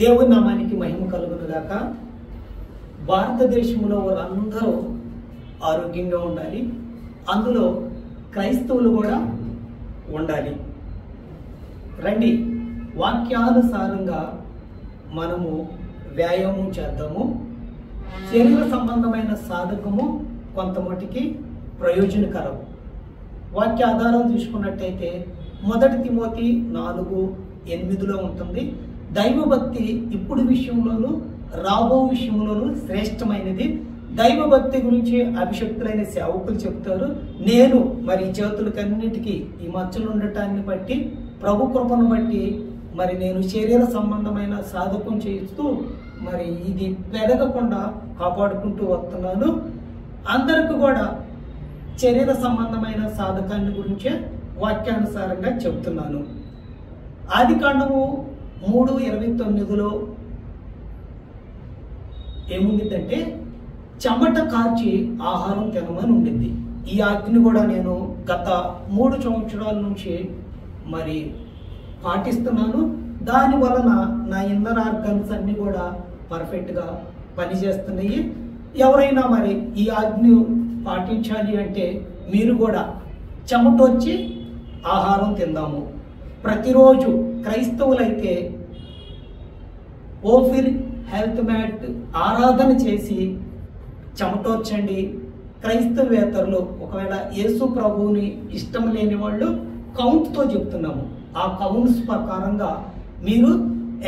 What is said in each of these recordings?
దేవుని నామానికి మహిమ కలుగును గాక. భారతదేశంలో వాళ్ళందరూ ఆరోగ్యంగా ఉండాలి, అందులో క్రైస్తవులు కూడా ఉండాలి. రండి, వాక్యానుసారంగా మనము వ్యాయామం చేద్దాము. శరీర సంబంధమైన సాధకము కొంతమటికి ప్రయోజనకరం. వాక్య ఆధారం తీసుకున్నట్టయితే 1 తిమోతి 4:8 ఉంటుంది. దైవభక్తి ఇప్పుడు విషయంలోనూ రాబో విషయంలోనూ శ్రేష్టమైనది. దైవభక్తి గురించి అభిషక్తులైన సేవకులు చెప్తారు. నేను మరి చేతులకన్నిటికీ ఈ మచ్చలు ఉండటాన్ని బట్టి, ప్రభు కృపను బట్టి మరి నేను శరీర సంబంధమైన సాధకం చేస్తూ మరి ఇది పెరగకుండా కాపాడుకుంటూ వస్తున్నాను. అందరికి కూడా శరీర సంబంధమైన సాధకాన్ని గురించే వాక్యానుసారంగా చెప్తున్నాను. ఆదికాండము 3:29 ఏముండిద్దంటే చెమట కాచి ఆహారం తినమని ఉండింది. ఈ ఆజ్ఞని కూడా నేను గత 3 సంవత్సరాల నుంచి మరి పాటిస్తున్నాను. దాని వలన నా ఇన్నర్ ఆర్గన్స్ అన్ని కూడా పర్ఫెక్ట్గా పనిచేస్తున్నాయి. ఎవరైనా మరి ఈ ఆజ్ఞ పాటించాలి అంటే మీరు కూడా చెమటొచ్చి ఆహారం తిందాము. ప్రతిరోజు క్రైస్తవులైతే ఓఫిర్ హెల్త్ మ్యాట్ ఆరాధన చేసి చెమటొచ్చండి. క్రైస్తవేతరులు ఒకవేళ యేసు ప్రభువుని ఇష్టం లేని వాళ్ళు కౌంట్తో చెప్తున్నాము. ఆ కౌంట్స్ ప్రకారంగా మీరు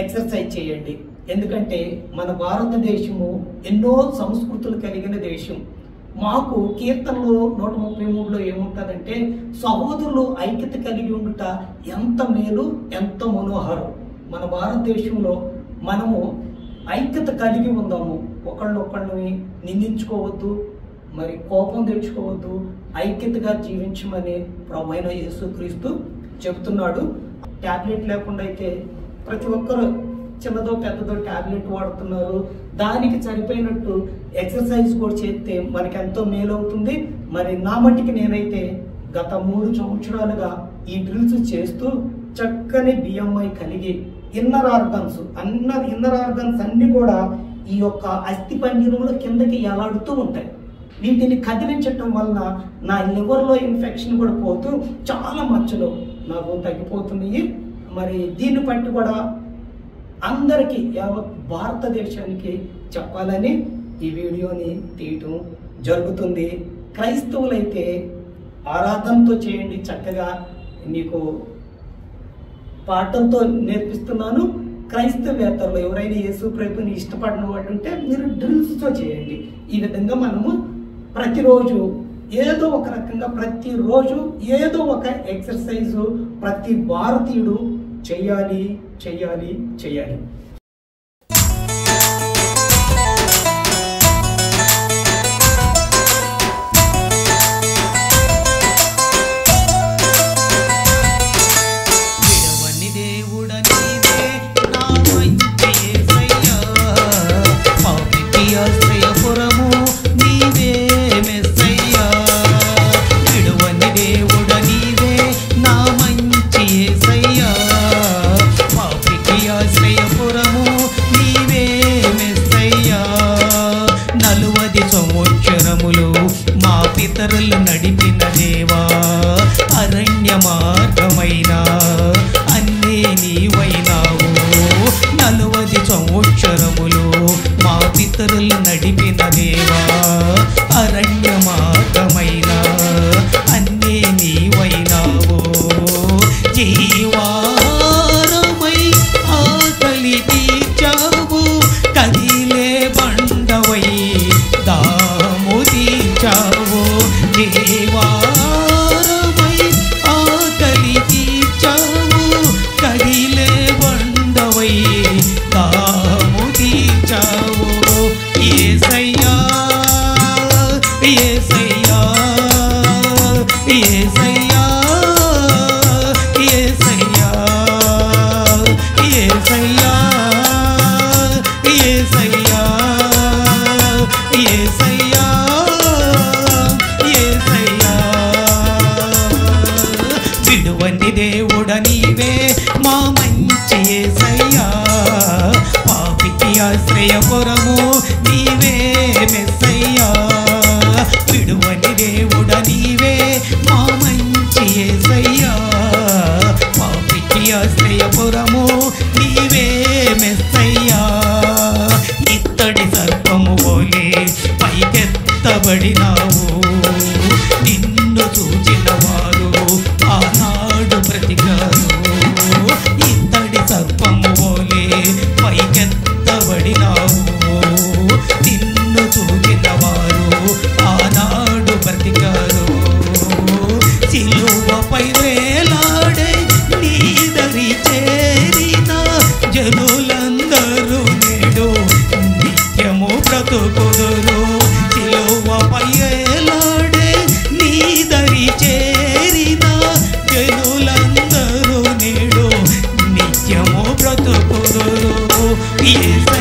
ఎక్సర్సైజ్ చేయండి. ఎందుకంటే మన భారతదేశము ఎన్నో సంస్కృతులు కలిగిన దేశం. మాకు కీర్తనలో 133లో ఏముంటుందంటే సహోదరులు ఐక్యత కలిగి ఉండుట ఎంత మేలు, ఎంత మనోహరం. మన భారతదేశంలో మనము ఐక్యత కలిగి ఉందాము. ఒకళ్ళొకళ్ళని నిందించుకోవద్దు, మరి కోపం తెచ్చుకోవద్దు, ఐక్యతగా జీవించమని ప్రభువైన యేసుక్రీస్తు చెబుతున్నాడు. ట్యాబ్లెట్ లేకుండా అయితే ప్రతి ఒక్కరు చిన్నదో పెద్దదో ట్యాబ్లెట్ వాడుతున్నారు. దానికి సరిపోయినట్టు ఎక్సర్సైజ్ కూడా చేస్తే మనకి ఎంతో మేలు అవుతుంది. మరి నా మట్టికి నేనైతే గత 3 సంవత్సరాలుగా ఈ డ్రిల్స్ చేస్తూ చక్కని BMI కలిగి ఇన్నర్ ఆర్గన్స్ అన్ని కూడా ఈ యొక్క అస్థి పంజరంలో కిందకి ఎలాడుతూ ఉంటాయి. వీటిని కదిలించటం వలన నా లివర్లో ఇన్ఫెక్షన్ కూడా పోతూ చాలా మచ్చలు నాకు తగ్గిపోతున్నాయి. మరి దీన్ని బట్టి కూడా అందరికీ యావత్ భారతదేశానికి చెప్పాలని ఈ వీడియోని తీయటం జరుగుతుంది. క్రైస్తవులైతే ఆరాధనతో చేయండి. చక్కగా నీకు పాఠంతో నేర్పిస్తున్నాను. క్రైస్తవేతరులు ఎవరైనా యేసు ప్రభుని ఇష్టపడిన వాళ్ళు ఉంటే మీరు డ్రిల్స్తో చేయండి. ఈ విధంగా మనము ప్రతిరోజు ఏదో ఒక రకంగా ప్రతిరోజు ఏదో ఒక ఎక్సర్సైజు ప్రతి భారతీయుడు చెయ్యాలి. మా పితరులు నడిపిన దేవా, అరణ్య మార్గమైన అన్నీ నీవైనావు. 40 సంవత్సరములు మా పితరులు నడిపిన దేవా, అరణ్య మార్గమైన అన్నీ నీవైనావు. జీవారమై ఆకలి తీర్చావు, కదిలే బండవై దాము తీర్చావు. జీవారమై ఆకలి తీర్చావు, కదిలే బండవై దాము తీర్చావు. యేసయ్యా యేసయ్యా యేసయ్యా యేసయ్యా యేసయ్యా ఆశ్రయపురము నీవే మెస్సయ్యా, విడువని దేవుడ నీవే మా మంచి యేసయ్యా, పాపికి ఆశ్రయపురము నీవే మెస్సయ్యా. ఇత్తడి సర్పము వలె పైకెత్తబడినావు, నిన్ను చూచిన వారు ఆనాడు బ్రతికారు. ఇత్తడి సర్పము వలె పైకెత్తబడినావు, నిన్ను చూచిన వారు ఆనాడు బ్రతికారు. సిలువపై వేలాడే నీ దరి చేరిన జనులందరూ నేడు నిత్యము బ్రతుకుదురు. సిలువపై వేలాడే నీ దరి చేరిన జనులందరూ నేడు నిత్యము బ్రతుకుదురు. యేసయ్యా